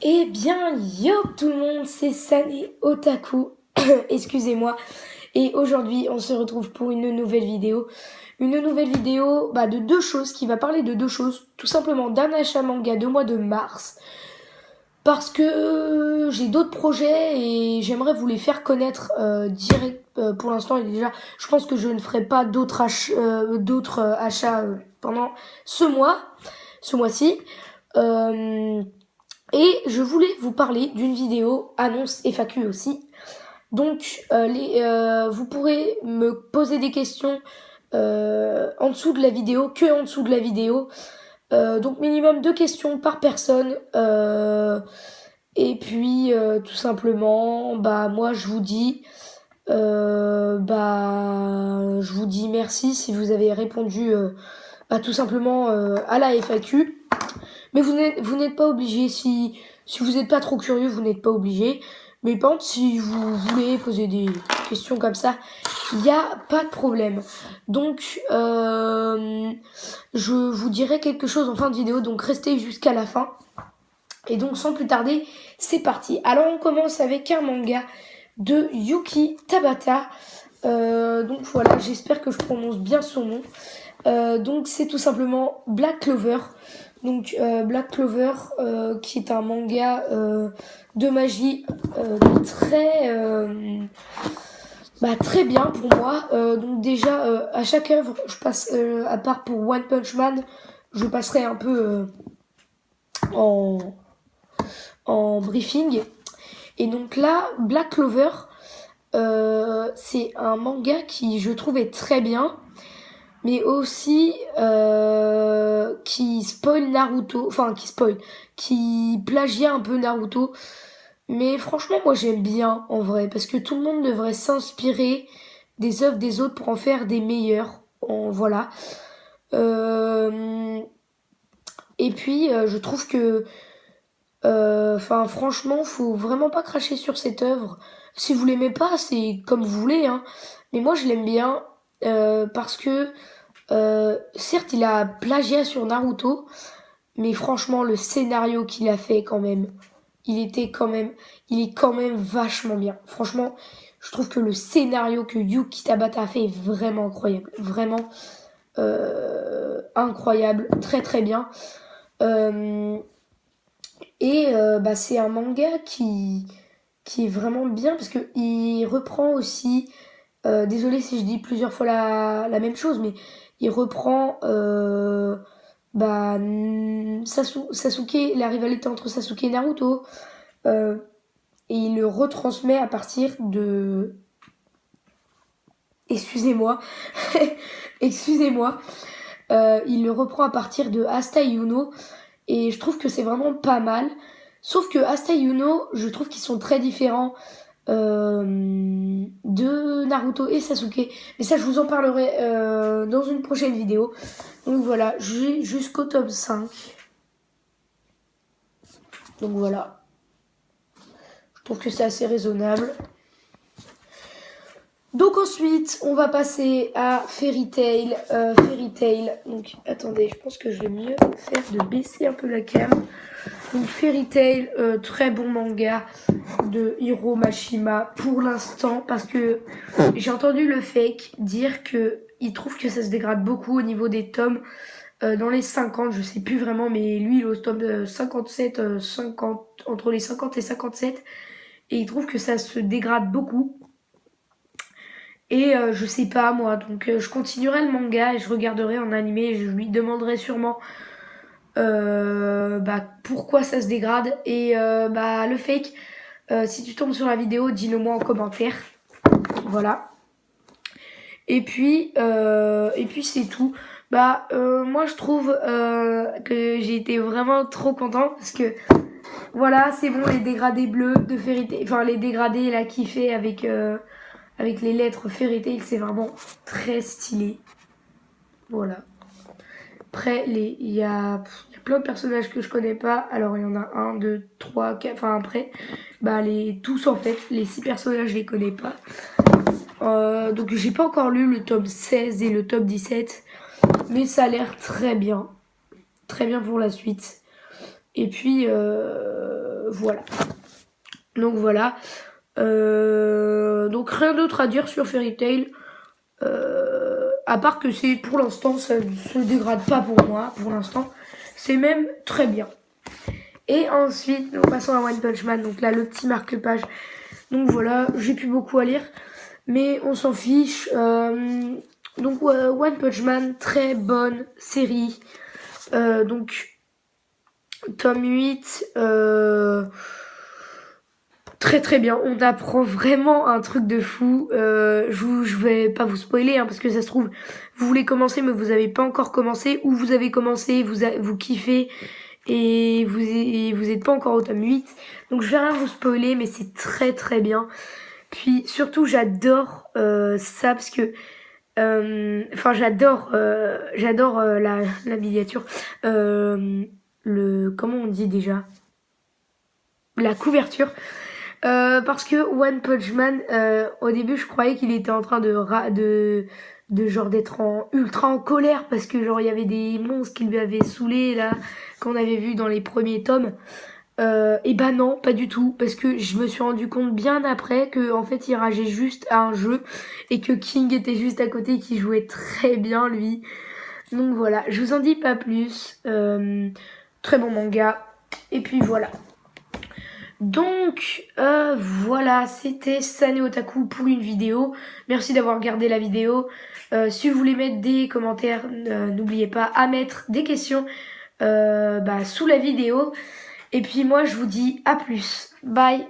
Eh bien, yo tout le monde, c'est Sane Otaku, excusez-moi. Et aujourd'hui, on se retrouve pour une nouvelle vidéo. Une nouvelle vidéo de deux choses, qui va parler de deux choses. Tout simplement d'un achat manga de mois de mars. Parce que j'ai d'autres projets et j'aimerais vous les faire connaître direct pour l'instant. Et déjà, je pense que je ne ferai pas d'autres achats pendant ce mois-ci. Euh, et je voulais vous parler d'une vidéo annonce FAQ aussi. Donc, vous pourrez me poser des questions en dessous de la vidéo, que en dessous de la vidéo. Donc, minimum 2 questions par personne. Et puis, tout simplement, moi, je vous dis merci si vous avez répondu tout simplement à la FAQ. Mais vous n'êtes pas obligé. Si vous n'êtes pas trop curieux, vous n'êtes pas obligé. Mais par contre, si vous voulez poser des questions comme ça, il n'y a pas de problème. Donc, je vous dirai quelque chose en fin de vidéo. Donc, restez jusqu'à la fin. Et donc, sans plus tarder, c'est parti. Alors, on commence avec un manga de Yuki Tabata. Donc, voilà, j'espère que je prononce bien son nom. Donc, c'est tout simplement Black Clover. Donc Black Clover, qui est un manga de magie très bien pour moi. Donc déjà, à chaque œuvre, je passe, à part pour One Punch Man, je passerai un peu en, en briefing. Et donc là, Black Clover, c'est un manga qui, je trouve, est très bien. Mais aussi qui spoil Naruto, qui plagia un peu Naruto. Mais franchement, moi j'aime bien en vrai, parce que tout le monde devrait s'inspirer des œuvres des autres pour en faire des meilleures. Voilà. Et puis je trouve que, franchement, faut vraiment pas cracher sur cette œuvre. Si vous l'aimez pas, c'est comme vous voulez, hein. Mais moi je l'aime bien parce que certes, il a plagiat sur Naruto, mais franchement, le scénario qu'il a fait quand même, il est quand même vachement bien. Franchement, je trouve que le scénario que Yuki Tabata a fait est vraiment incroyable. Vraiment incroyable, très très bien. Euh, c'est un manga qui est vraiment bien parce que il reprend aussi, désolé si je dis plusieurs fois la même chose, mais il reprend Sasuke, la rivalité entre Sasuke et Naruto, euh, et il le retransmet à partir de... Excusez-moi, excusez-moi, il le reprend à partir de Asta Yuno, et je trouve que c'est vraiment pas mal. Sauf que Asta Yuno, je trouve qu'ils sont très différents de Naruto et Sasuke. Mais ça, je vous en parlerai dans une prochaine vidéo. Donc voilà, jusqu'au top 5. Donc voilà, je trouve que c'est assez raisonnable. Donc ensuite, on va passer à Fairy Tail. Donc attendez, je pense que je vais mieux faire de baisser un peu la cam. Donc Fairy Tail, très bon manga de Hiro Mashima pour l'instant, parce que j'ai entendu le fake dire que il trouve que ça se dégrade beaucoup au niveau des tomes dans les 50, je sais plus vraiment, mais lui il est au tome 57, 50, entre les 50 et 57, et il trouve que ça se dégrade beaucoup. Et je sais pas moi, donc je continuerai le manga et je regarderai en animé et je lui demanderai sûrement pourquoi ça se dégrade. Et le fake, si tu tombes sur la vidéo, dis-le moi en commentaire. Voilà. Et puis c'est tout. Moi je trouve que j'ai été vraiment trop content parce que voilà, c'est bon, les dégradés bleus de Fairy Tail, enfin les dégradés là qu'il fait avec les lettres Fairy Tail, c'est vraiment très stylé. Voilà. Après, il y a plein de personnages que je connais pas. Alors, il y en a 1, 2, 3, 4. Enfin, après, tous en fait, les 6 personnages, je les connais pas. Donc, j'ai pas encore lu le tome 16 et le tome 17. Mais ça a l'air très bien. Très bien pour la suite. Et puis, voilà. Donc voilà. Donc rien d'autre à dire sur Fairy Tail. À part que c'est pour l'instant, ça ne se dégrade pas pour moi. Pour l'instant, c'est même très bien. Et ensuite, nous passons à One Punch Man. Donc là, le petit marque-page. Donc voilà, j'ai plus beaucoup à lire. Mais on s'en fiche. Donc One Punch Man, très bonne série. Donc, tome 8. Très très bien, on apprend vraiment un truc de fou. Je vais pas vous spoiler parce que ça se trouve vous voulez commencer mais vous avez pas encore commencé, ou vous avez commencé, vous kiffez et vous êtes pas encore au tome 8. Donc je vais rien vous spoiler, mais c'est très très bien. Puis surtout j'adore ça parce que j'adore la miniature, comment on dit déjà, la couverture. Parce que One Punch Man, au début, je croyais qu'il était en train de genre d'être ultra en colère parce que genre il y avait des monstres qui lui avaient saoulé là, qu'on avait vu dans les premiers tomes. Et bah non, pas du tout, parce que je me suis rendu compte bien après que en fait il rageait juste à un jeu et que King était juste à côté, qui jouait très bien lui. Donc voilà, je vous en dis pas plus. Très bon manga. Et puis voilà. Donc voilà, c'était Sané Otaku pour une vidéo. Merci d'avoir regardé la vidéo. Si vous voulez mettre des commentaires, n'oubliez pas à mettre des questions sous la vidéo. Et puis moi je vous dis à plus. Bye.